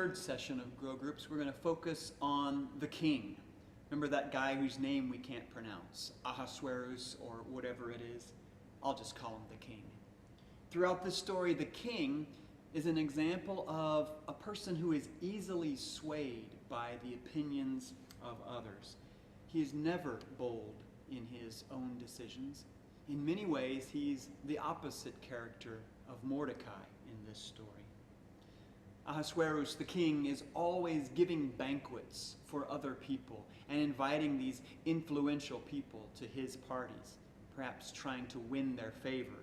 third session of Grow Groups, we're going to focus on the king. Remember that guy whose name we can't pronounce, Ahasuerus or whatever it is? I'll just call him the king. Throughout this story, the king is an example of a person who is easily swayed by the opinions of others. He is never bold in his own decisions. In many ways, he's the opposite character of Mordecai in this story. Ahasuerus, the king, is always giving banquets for other people and inviting these influential people to his parties, perhaps trying to win their favor,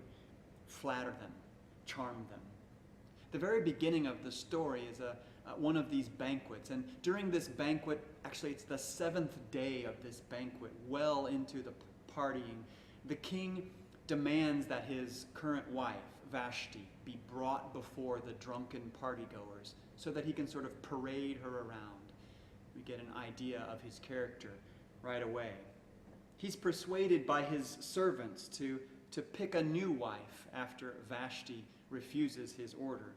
flatter them, charm them. The very beginning of the story is one of these banquets, and during this banquet, actually it's the seventh day of this banquet, well into the partying, the king demands that his current wife, Vashti, be brought before the drunken partygoers so that he can sort of parade her around. We get an idea of his character right away. He's persuaded by his servants to pick a new wife after Vashti refuses his order.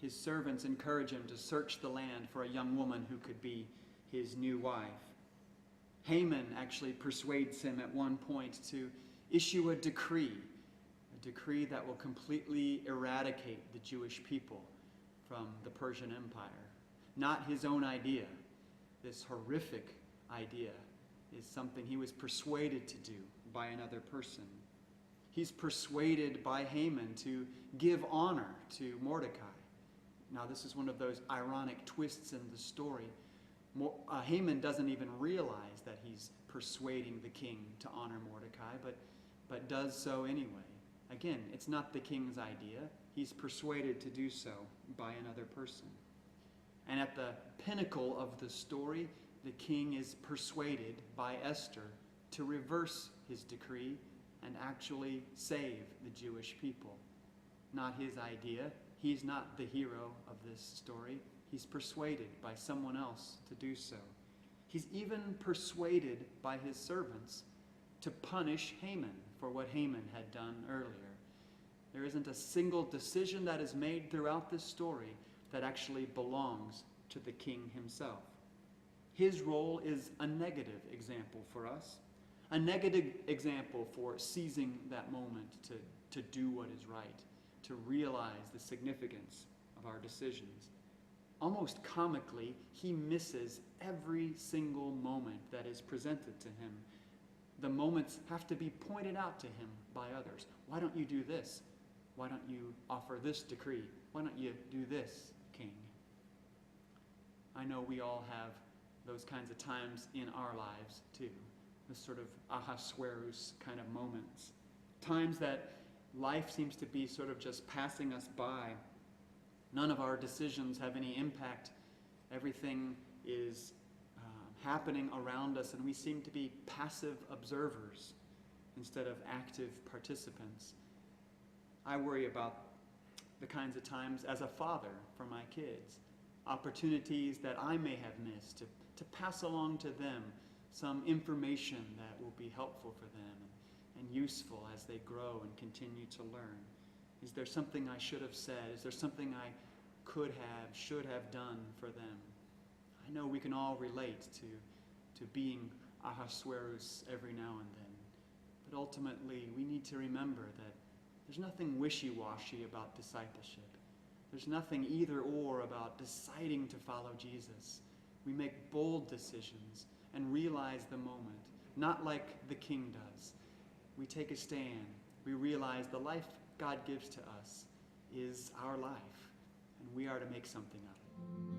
His servants encourage him to search the land for a young woman who could be his new wife. Haman actually persuades him at one point to issue a decree that will completely eradicate the Jewish people from the Persian Empire. Not his own idea. This horrific idea is something he was persuaded to do by another person. He's persuaded by Haman to give honor to Mordecai. Now, this is one of those ironic twists in the story. Haman doesn't even realize that he's persuading the king to honor Mordecai, but does so anyway. Again, it's not the king's idea. He's persuaded to do so by another person. And at the pinnacle of the story, the king is persuaded by Esther to reverse his decree and actually save the Jewish people. Not his idea. He's not the hero of this story. He's persuaded by someone else to do so. He's even persuaded by his servants to punish Haman for what Haman had done earlier. There isn't a single decision that is made throughout this story that actually belongs to the king himself. His role is a negative example for us, a negative example for seizing that moment to do what is right, to realize the significance of our decisions. Almost comically, he misses every single moment that is presented to him. The moments have to be pointed out to him by others. Why don't you do this? Why don't you offer this decree? Why don't you do this, king? I know we all have those kinds of times in our lives too. This sort of Ahasuerus kind of moments. Times that life seems to be sort of just passing us by. None of our decisions have any impact. Everything is happening around us, and we seem to be passive observers instead of active participants. I worry about the kinds of times as a father for my kids, opportunities that I may have missed to pass along to them some information that will be helpful for them and useful as they grow and continue to learn. Is there something I should have said? Is there something I could have, should have done for them? I know we can all relate to being Ahasuerus every now and then. But ultimately, we need to remember that there's nothing wishy-washy about discipleship. There's nothing either or about deciding to follow Jesus. We make bold decisions and realize the moment, not like the king does. We take a stand. We realize the life God gives to us is our life, and we are to make something of it.